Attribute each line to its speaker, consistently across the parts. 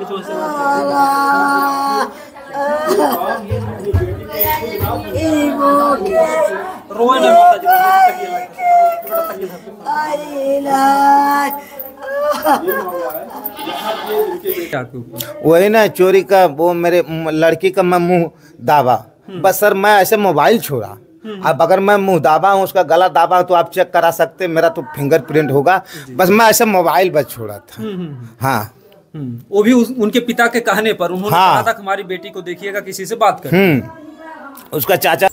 Speaker 1: रोए ना
Speaker 2: वही ना चोरी का वो मेरे लड़की का मैं मुंह दाबा। बस सर मैं ऐसे मोबाइल छोड़ा। अब अगर मैं मुंह दाबा हूँ उसका गला दाबा हूँ तो आप चेक करा सकते, मेरा तो फिंगरप्रिंट होगा। बस मैं ऐसे मोबाइल बस छोड़ा था। हाँ
Speaker 1: वो भी उनके पिता के कहने पर उन्होंने कहा था कि हमारी बेटी को देखिएगा, किसी से बात कर।
Speaker 2: उसका चाचा।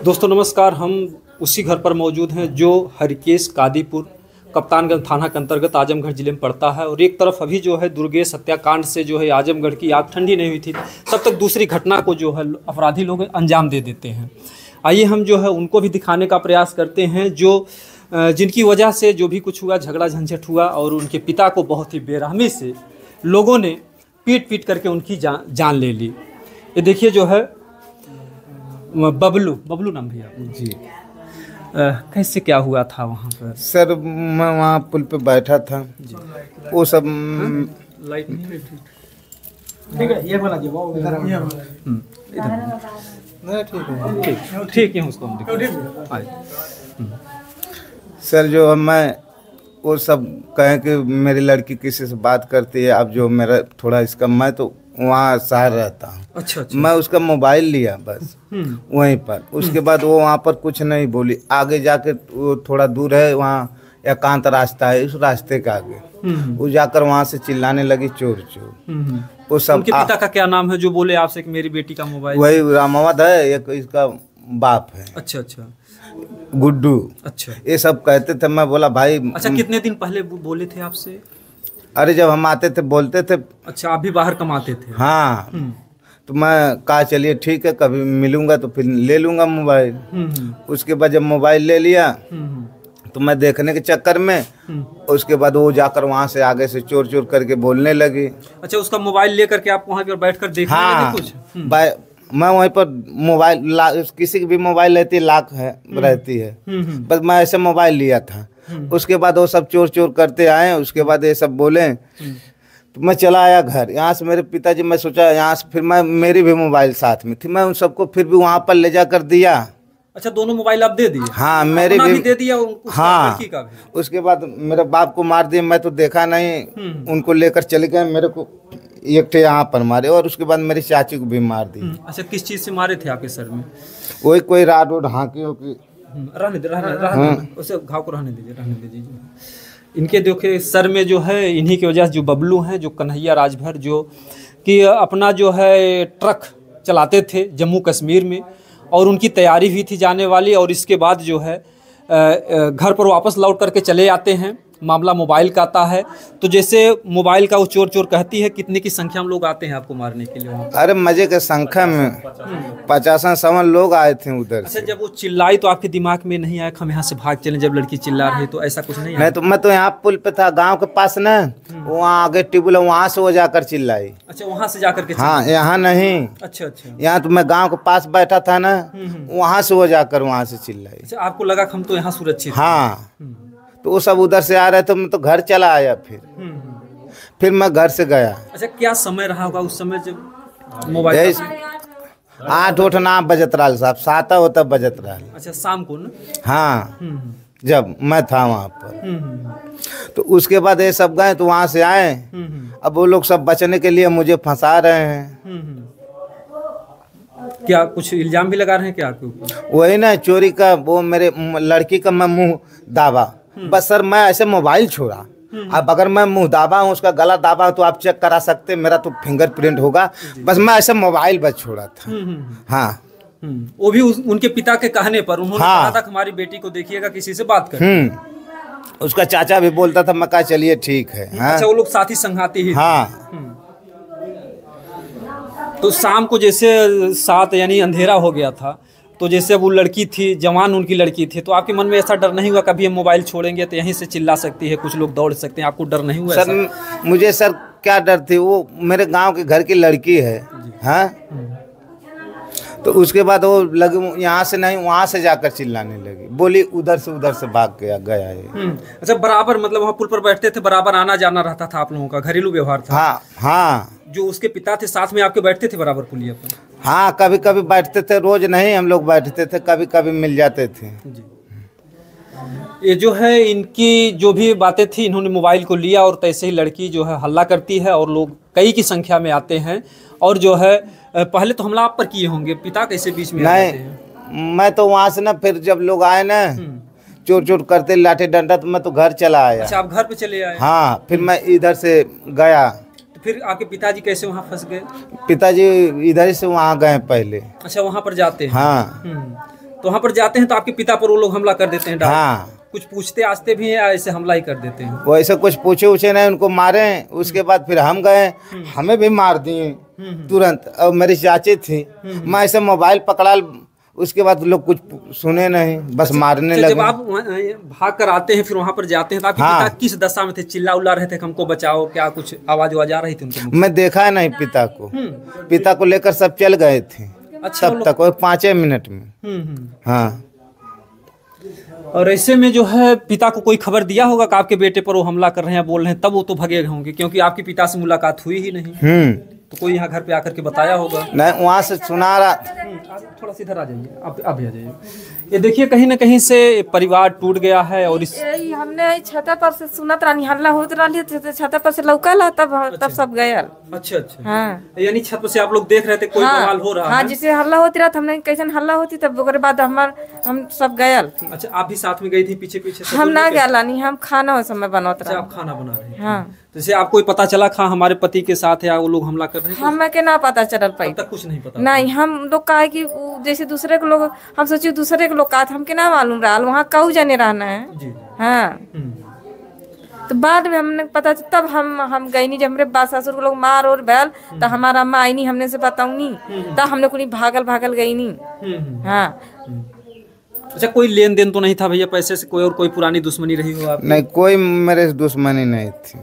Speaker 1: दोस्तों नमस्कार, हम उसी घर पर मौजूद हैं जो हरिकेश कादीपुर कप्तानगंज थाना के अंतर्गत आजमगढ़ जिले में पड़ता है। और एक तरफ अभी जो है दुर्गेश हत्याकांड से जो है आजमगढ़ की आग ठंडी नहीं हुई थी, तब तक दूसरी घटना को जो है अपराधी लोग अंजाम दे देते हैं। आइए हम जो है उनको भी दिखाने का प्रयास करते हैं जो जिनकी वजह से जो भी कुछ हुआ, झगड़ा झंझट हुआ और उनके पिता को बहुत ही बेरहमी से लोगों ने पीट करके उनकी जान ले ली। ये देखिए जो है बबलू नाम भैया
Speaker 2: जी।
Speaker 1: कैसे क्या हुआ था वहाँ पर?
Speaker 2: सर मैं वहाँ पुल पे बैठा था, वो सब
Speaker 1: लाइट नहीं
Speaker 3: ठीक है, ये वाला जी वो
Speaker 1: ठीक है, उसको हम दिखाएं।
Speaker 2: सर जो मैं वो सब कहें कि मेरी लड़की किसी से बात करती है। अब जो मेरा थोड़ा इसका, मैं तो वहाँ शहर रहता हूँ।
Speaker 1: अच्छा।
Speaker 2: मैं उसका मोबाइल लिया बस वहीं पर। उसके बाद वो वहाँ पर कुछ नहीं बोली। आगे जाके वो थोड़ा दूर है, वहाँ एकांत रास्ता है, उस रास्ते के आगे वो जाकर वहाँ से चिल्लाने लगी चोर चोर। वो सब।
Speaker 1: उनके पिता का क्या नाम है जो बोले आपसे कि मेरी बेटी का मोबाइल?
Speaker 2: वही रामावत है, एक इसका बाप है।
Speaker 1: अच्छा
Speaker 2: गुड्डू।
Speaker 1: अच्छा,
Speaker 2: ये सब कहते थे। मैं बोला भाई।
Speaker 1: अच्छा, कितने दिन पहले बोले थे आपसे?
Speaker 2: अरे जब हम आते थे बोलते थे।
Speaker 1: अच्छा, आप भी बाहर कमाते थे?
Speaker 2: हाँ। तो मैं कहा चलिए ठीक है, कभी मिलूंगा तो फिर ले लूंगा मोबाइल। उसके बाद जब मोबाइल ले लिया तो मैं देखने के चक्कर में उसके बाद वो जाकर वहाँ से आगे से चोर चोर करके बोलने लगी।
Speaker 1: अच्छा, उसका मोबाइल लेकर के आप वहाँ पर बैठ कर देखने लगे कुछ?
Speaker 2: मैं वहीं पर मोबाइल, किसी की भी मोबाइल रहती है लाख है रहती है, बस मैं ऐसे मोबाइल लिया था। उसके बाद वो सब चोर चोर करते आए। उसके बाद ये सब बोले तो मैं चला आया घर। यहाँ से मेरे पिताजी, मैं सोचा यहाँ से फिर मैं, मेरी भी मोबाइल साथ में थी, मैं उन सबको फिर भी वहाँ पर ले जाकर दिया।
Speaker 1: अच्छा, दोनों मोबाइल आप दे दिए? हाँ,
Speaker 2: मेरे भी
Speaker 1: दे दिया।
Speaker 2: हाँ, उसके बाद मेरे बाप को मार दिया, मैं तो देखा नहीं। उनको लेकर चले गए, मेरे को एक थे यहाँ पर मारे और उसके बाद मेरी चाची को भी मार दी।
Speaker 1: अच्छा, किस चीज़ से मारे थे आपके सर में?
Speaker 2: वही कोई राड वोड हाँकी हो की।
Speaker 1: रहने दे, उसे घाव को रहने दीजिए। इनके देखिए सर में जो है, इन्हीं की वजह से जो बबलू हैं, जो कन्हैया राजभर, जो कि अपना जो है ट्रक चलाते थे जम्मू कश्मीर में और उनकी तैयारी भी थी जाने वाली। और इसके बाद जो है घर पर वापस लौट करके चले आते हैं। मामला मोबाइल का आता है तो जैसे मोबाइल का वो चोर चोर कहती है, कितने की संख्या में लोग आते हैं आपको मारने के लिए?
Speaker 2: अरे मजे के संख्या में 50-57 लोग आए थे उधर।
Speaker 1: अच्छा, जब वो चिल्लाई तो आपके दिमाग में नहीं आया हम यहाँ से भाग चलें? जब लड़की चिल्ला रही तो ऐसा कुछ नहीं?
Speaker 2: नहीं तो मैं तो यहाँ पुल पे था, गांव के पास ना, वहाँ आगे ट्यूबवेल, वहाँ से वो जाकर चिल्लाई।
Speaker 1: अच्छा, वहाँ से जाकर के?
Speaker 2: हाँ, यहाँ नहीं।
Speaker 1: अच्छा,
Speaker 2: यहाँ तो मैं गाँव के पास बैठा था ना, वहाँ से वो जाकर वहाँ से चिल्लाई।
Speaker 1: अच्छा, आपको लगा हम तो यहाँ सुरक्षित?
Speaker 2: हाँ, तो वो सब उधर से आ रहे थे, मैं तो घर चला आया। फिर मैं घर से गया।
Speaker 1: अच्छा, क्या समय रहा होगा उस समय जब मोबाइल?
Speaker 2: 8-9 बजत रहा साहब, 7 होता बजत रहा।
Speaker 1: अच्छा, शाम को ना?
Speaker 2: हाँ, जब मैं था वहाँ पर। तो उसके बाद ये सब गए तो वहाँ से आए। अब वो लोग सब बचने के लिए मुझे फंसा रहे हैं।
Speaker 1: क्या कुछ इल्जाम भी लगा रहे हैं क्या आपके ऊपर?
Speaker 2: वही ना चोरी का, वो मेरे लड़की का मैं मुंह दाबा। बस सर मैं ऐसे मोबाइल छोड़ा। अब अगर मैं मुंह दाबा हूँ उसका गला दाबा हूँ तो आप चेक करा सकते, मेरा तो फिंगरप्रिंट होगा। बस मैं ऐसे मोबाइल बस छोड़ा था। हाँ,
Speaker 1: वो भी उनके पिता के कहने पर उन्होंने कहा था कि हमारी बेटी को देखिएगा, किसी से बात कर।
Speaker 2: उसका चाचा भी बोलता था, मैं कहा चलिए ठीक है।
Speaker 1: अच्छा, वो लोग साथी संगाती ही?
Speaker 2: हाँ।
Speaker 1: तो शाम को जैसे 7 यानी अंधेरा हो गया था, तो जैसे वो लड़की थी, जवान उनकी लड़की थी, तो आपके मन में ऐसा डर नहीं हुआ कभी हम मोबाइल छोड़ेंगे तो यहीं से चिल्ला सकती है, कुछ लोग दौड़ सकते हैं? आपको डर नहीं हुआ?
Speaker 2: सर मुझे सर क्या डर थी, वो मेरे गांव के घर की लड़की है। हाँ, तो उसके बाद वो लगे यहाँ से नहीं, वहाँ से जाकर चिल्लाने लगी, बोली उधर से भाग गया है।
Speaker 1: अच्छा, बराबर मतलब वहाँ पुल पर बैठते थे, बराबर आना जाना रहता था आप लोगों का, घरेलू व्यवहार था?
Speaker 2: हाँ हाँ।
Speaker 1: जो उसके पिता थे साथ में आपके बैठते थे बराबर पुलिया पर?
Speaker 2: हाँ, कभी कभी बैठते थे, रोज नहीं हम लोग बैठते थे, कभी कभी मिल जाते थे।
Speaker 1: जी। ये जो है इनकी जो भी बातें थी, इन्होंने मोबाइल को लिया और तैसे ही लड़की जो है हल्ला करती है और लोग कई की संख्या में आते हैं और जो है पहले तो हमला आप पर किए होंगे, पिता कैसे बीच में आ जाते हैं?
Speaker 2: नहीं, मैं तो वहाँ से ना फिर जब लोग आए ना चोर चोर करते लाठी डंडा, तो मैं तो घर चला आया।
Speaker 1: अच्छा, आप घर पे चले आए?
Speaker 2: हाँ, फिर मैं इधर से गया।
Speaker 1: तो फिर आपके पिताजी कैसे वहाँ फंस गए?
Speaker 2: पिताजी इधर से वहाँ गए पहले।
Speaker 1: अच्छा, वहाँ पर जाते हैं?
Speaker 2: हाँ।
Speaker 1: तो वहाँ पर जाते हैं तो आपके पिता पर वो लोग हमला कर देते हैं डायरेक्ट?
Speaker 2: हाँ।
Speaker 1: कुछ पूछते आस्ते भी हैं या ऐसे हमला ही कर देते हैं?
Speaker 2: वो ऐसे कुछ पूछे उछे नहीं, उनको मारे। उसके बाद फिर हम गए, हमें भी मार दिए तुरंत। और मेरी चाची थी, मैं ऐसे मोबाइल पकड़ा, उसके बाद लोग कुछ सुने नहीं, बस मारने लगे।
Speaker 1: जब आप भाग कर आते हैं फिर वहाँ पर जाते हैं तो आपके पिता किस दशा में थे? चिल्ला उल्ला रहे थे हमको बचाओ, क्या कुछ आवाज आवाज आ रही थी उनके?
Speaker 2: मैं देखा नहीं पिता को। पिता को लेकर सब चल गए थे।
Speaker 1: अच्छा,
Speaker 2: तब तक 5 मिनट में। हाँ।
Speaker 1: और ऐसे में जो है पिता को कोई खबर दिया होगा कि आपके बेटे पर वो हमला कर रहे हैं, बोल रहे हैं, तब वो तो भगे होंगे क्योंकि आपके पिता से मुलाकात हुई ही नहीं। तो कोई यहाँ घर पे आकर के बताया होगा?
Speaker 2: नहीं, वहाँ से सुना रहा।
Speaker 1: थोड़ा सा इधर आ जाइए, आप आ जाइए। ये देखिए कहीं ना कहीं से परिवार टूट गया है और इस
Speaker 4: हमने छत पर से सुनत रही हल्ला होत रही, छत पर से लौकल तब सब गए।
Speaker 1: अच्छा अच्छा।
Speaker 4: हाँ,
Speaker 1: यानी छत पर से आप लोग देख रहे थे कोई बवाल हो रहा है?
Speaker 4: हाँ, जिसे हल्ला होती रहा हमने कैसे हल्ला होती, तब ओकरे बाद हम सब गए।
Speaker 1: अच्छा, आप भी साथ में गई थी पीछे पीछे?
Speaker 4: हम ना गया नहीं, हम खाना उस समय बनत रहे।
Speaker 1: आप खाना बना रहे?
Speaker 4: हाँ।
Speaker 1: जैसे आपको पता चला खा हमारे पति के साथ है वो लोग हमला कर रहे हैं?
Speaker 4: हमें के ना पता चल पाई,
Speaker 1: तब तक कुछ नहीं पता? नहीं,
Speaker 4: हम लोग कहा कि जैसे दूसरे के लोग, हम सोचे दूसरे के लोग का हमके ना मालूम रहा, वहाँ कहू जाने रहना है जी। हाँ। तो बाद में हमने पता तब हम गई नहीं, जब हमारे बात ससुर के लोग मार और बैल, तो हमारा अम्मा आई नहीं, हमने से बताऊँ नहीं, तब हमने कुछ भागल गई नहीं। हाँ।
Speaker 1: अच्छा, कोई लेन देन तो नहीं था भैया पैसे से, कोई और कोई पुरानी दुश्मनी रही हो आपकी?
Speaker 2: नहीं, कोई मेरे दुश्मनी नहीं थी।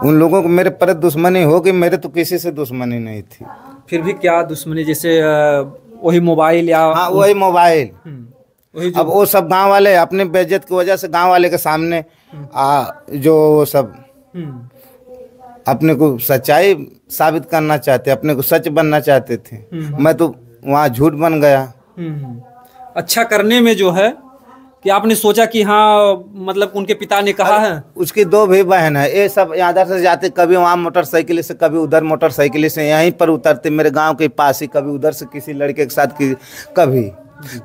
Speaker 2: उन लोगों को मेरे पर दुश्मनी होगी, मेरे तो किसी से दुश्मनी नहीं थी।
Speaker 1: फिर भी क्या दुश्मनी? जैसे वही मोबाइल या?
Speaker 2: हाँ, वही मोबाइल। अब वो सब गांव वाले अपनी बेइज्जत की वजह से गांव वाले के सामने जो वो सब अपने को सच्चाई साबित करना चाहते, अपने को सच बनना चाहते थे। मैं तो वहाँ झूठ बन गया।
Speaker 1: अच्छा करने में जो है कि आपने सोचा कि हाँ, मतलब उनके पिता ने कहा है।
Speaker 2: उसकी 2 भी बहन है, ये सब इधर से जाते, कभी वहाँ मोटरसाइकिल से, कभी उधर मोटरसाइकिल से, यहीं पर उतरते मेरे गांव के पास ही, कभी उधर से किसी लड़के के साथ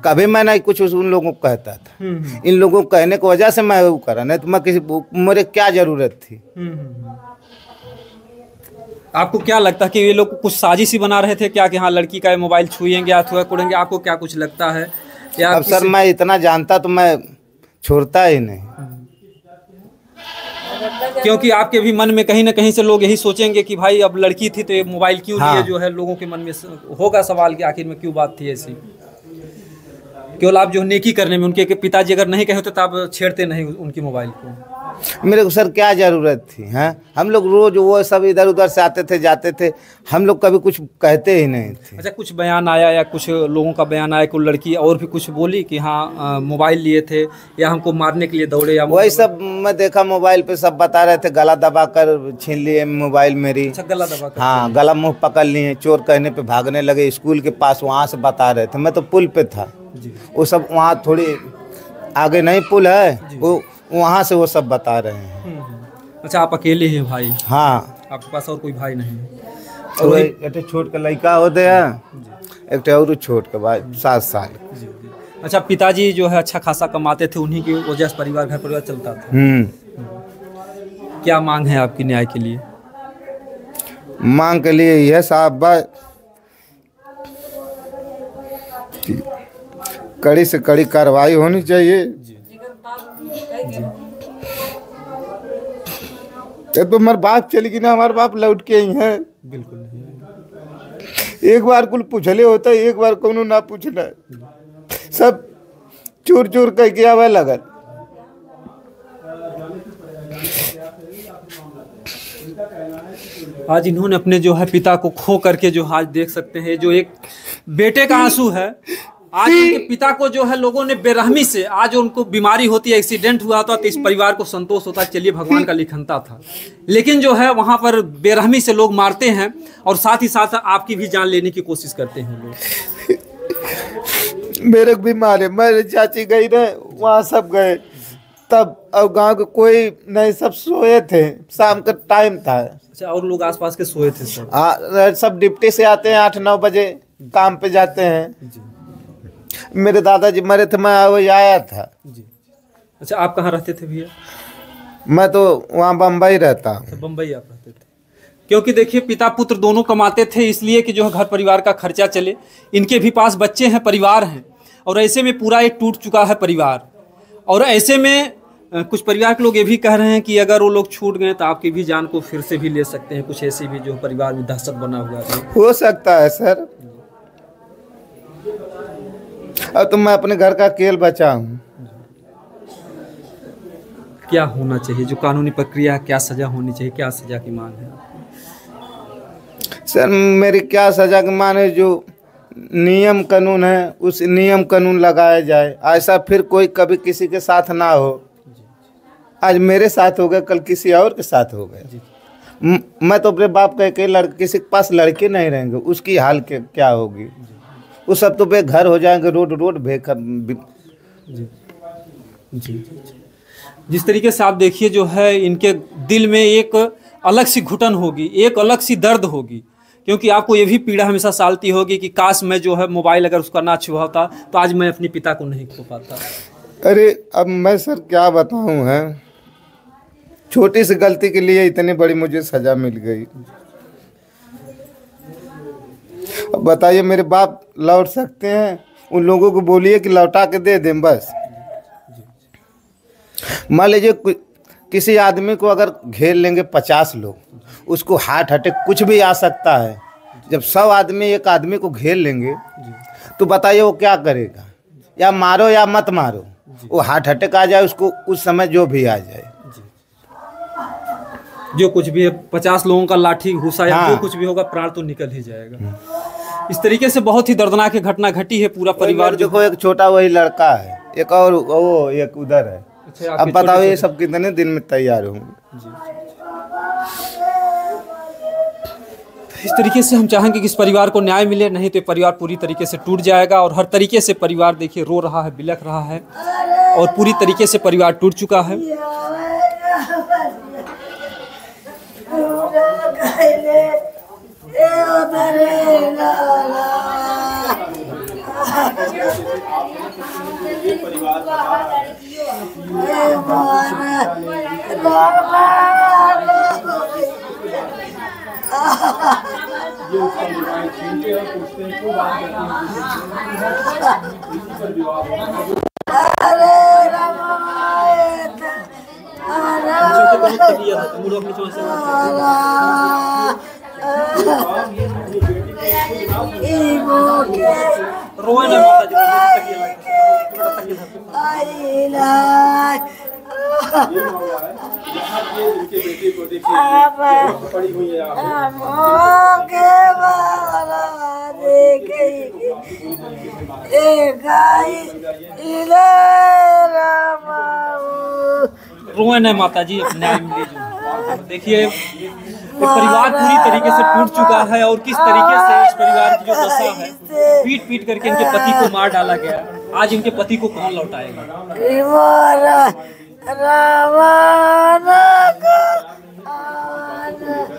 Speaker 2: कभी मैं नहीं कुछ उन लोगों को कहता था। इन लोगों को कहने की वजह से मैं वो करा, नहीं तो मैं मेरे क्या जरूरत थी।
Speaker 1: आपको क्या लगता है कि ये लोग कुछ साजिश ही बना रहे थे क्या कि हाँ लड़की का मोबाइल छुएंगे या कुड़ेंगे? आपको क्या कुछ लगता है? या
Speaker 2: अब सर मैं इतना जानता तो मैं छोड़ता ही नहीं,
Speaker 1: क्योंकि आपके भी मन में कहीं ना कहीं से लोग यही सोचेंगे कि भाई अब लड़की थी तो ये मोबाइल क्यों लिए? जो है लोगों के मन में होगा सवाल कि आखिर में क्यों बात थी ऐसी। केवल आप जो नेकी करने में, उनके पिताजी अगर नहीं कहे होते तो आप छेड़ते नहीं उनकी मोबाइल को।
Speaker 2: मेरे को सर क्या ज़रूरत थी? हैं, हम लोग रोज वो सब इधर उधर से आते थे जाते थे, हम लोग कभी कुछ कहते ही नहीं थे।
Speaker 1: अच्छा, कुछ बयान आया या कुछ लोगों का बयान आया कि लड़की और भी कुछ बोली कि हाँ मोबाइल लिए थे या हमको मारने के लिए दौड़े? या
Speaker 2: वही सब मैं देखा मोबाइल पे सब बता रहे थे, गला दबा कर छीन लिए मोबाइल मेरी।
Speaker 1: अच्छा, गला दबा कर? हाँ,
Speaker 2: गला मुँह पकड़ लिए, चोर कहने पे भागने लगे स्कूल के पास, वहाँ से बता रहे थे। मैं तो पुल पे था जी। वो सब वहाँ थोड़ी आगे नहीं पुल है, वो वहाँ से वो सब बता रहे हैं।
Speaker 1: अच्छा, आप अकेले हैं भाई?
Speaker 2: हाँ।
Speaker 1: आपके पास और कोई भाई नहीं?
Speaker 2: और एक छोट का लड़का होते हैं, एक और छोट का भाई 7 साल।
Speaker 1: अच्छा, पिताजी जो है अच्छा खासा कमाते थे, उन्हीं की वजह से घर परिवार चलता था। क्या मांग है आपकी न्याय के लिए?
Speaker 2: मांग के लिए यह साहब भाई, कड़ी से कड़ी कार्रवाई होनी चाहिए। तो हमारे बाप चली गई ना, हमारे बाप लौट के ही हैं।
Speaker 1: बिल्कुल नहीं।
Speaker 2: एक बार कुल पूछले होता है, एक बार कोनो ना पूछना, सब चोर चोर कह के आवे लगल।
Speaker 1: आज इन्होंने अपने जो है पिता को खो करके जो आज देख सकते हैं, जो एक बेटे का आंसू है आज उनके पिता को जो है लोगों ने बेरहमी से, आज उनको बीमारी होती है, एक्सीडेंट हुआ था, तो इस परिवार को संतोष होता है, चलिए भगवान का लिखनता था। लेकिन जो है वहां पर बेरहमी से लोग मारते हैं और साथ ही साथ आपकी भी जान लेने की कोशिश करते हैं लोग।
Speaker 2: मेरे को भी मारे, मेरी चाची गई ना वहाँ सब गए, तब अब गांव के कोई नहीं, सब सोए थे, शाम का टाइम था।
Speaker 1: अच्छा, और लोग आसपास के सोए थे सब?
Speaker 2: सब डिप्टी से आते हैं 8-9 बजे, काम पे जाते हैं। मेरे दादाजी मरे थे, मैं वही आया था
Speaker 1: जी। अच्छा, आप कहाँ रहते थे भैया?
Speaker 2: मैं तो वहाँ बम्बई रहता हूँ।
Speaker 1: अच्छा, बम्बई आप रहते थे। क्योंकि देखिए पिता पुत्र दोनों कमाते थे, इसलिए कि जो है घर परिवार का खर्चा चले। इनके भी पास बच्चे हैं, परिवार हैं, और ऐसे में पूरा एक टूट चुका है परिवार। और ऐसे में कुछ परिवार के लोग ये भी कह रहे हैं कि अगर वो लोग छूट गए तो आपकी भी जान को फिर से भी ले सकते हैं। कुछ ऐसी भी जो परिवार में दहशत बना हुआ है।
Speaker 2: हो सकता है सर। अब तो मैं अपने घर का अकेले बचा हूँ।
Speaker 1: क्या होना चाहिए जो कानूनी प्रक्रिया है, क्या सजा होनी चाहिए, क्या सजा की मांग है?
Speaker 2: सर मेरी क्या सजा की मांग है, जो नियम कानून है उस नियम कानून लगाया जाए, ऐसा फिर कोई कभी किसी के साथ ना हो। आज मेरे साथ हो गया, कल किसी और के साथ हो गया। मैं तो अपने बाप का एक लड़के, किसी के पास लड़के नहीं रहेंगे, उसकी हाल क्या होगी? वो सब तो बेघर हो जाएंगे, रोड बेघर।
Speaker 1: जी। जिस तरीके से आप देखिए जो है इनके दिल में एक अलग सी घुटन होगी, एक अलग सी दर्द होगी, क्योंकि आपको ये भी पीड़ा हमेशा सालती होगी कि काश मैं जो है मोबाइल अगर उसका ना छुआ होता तो आज मैं अपने पिता को नहीं खो पाता।
Speaker 2: अरे अब मैं सर क्या बताऊं, है छोटी सी गलती के लिए इतनी बड़ी मुझे सजा मिल गई। अब बताइए मेरे बाप लौट सकते हैं? उन लोगों को बोलिए कि लौटा के दे दें बस। मान लीजिए किसी आदमी को अगर घेर लेंगे 50 लोग, उसको हार्ट अटैक कुछ भी आ सकता है। जब 100 आदमी एक आदमी को घेर लेंगे तो बताइए वो क्या करेगा? या मारो या मत मारो, वो हार्ट अटैक आ जाए उसको, उस समय जो भी आ जाए,
Speaker 1: जो कुछ भी है, 50 लोगों का लाठी घुसा या
Speaker 2: हाँ।
Speaker 1: जो कुछ भी होगा, प्राण तो निकल ही जाएगा। इस तरीके से बहुत ही दर्दनाक घटना घटी है। पूरा परिवार जो
Speaker 2: देखो, एक छोटा वही लड़का है, एक और वो एक उधर है।
Speaker 1: अच्छा,
Speaker 2: अब बताओ ये सब कितने दिन में तैयार होंगे?
Speaker 1: इस तरीके से हम चाहेंगे कि इस परिवार को न्याय मिले, नहीं तो परिवार पूरी तरीके से टूट जाएगा। और हर तरीके से परिवार देखिए रो रहा है, बिलख रहा है, और पूरी तरीके से परिवार टूट चुका है। रोए न माता जी, न्याय मिले जो। देखिए परिवार पूरी तरीके से टूट चुका है, और किस तरीके से इस परिवार की जो दशा है, पीट पीट करके इनके पति को मार डाला गया। आज इनके पति को कौन लौटाएगा?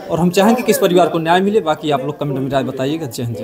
Speaker 1: और हम चाहेंगे कि इस परिवार को न्याय मिले। बाकी आप लोग कमेंट में राय बताइएगा। जय हिंद।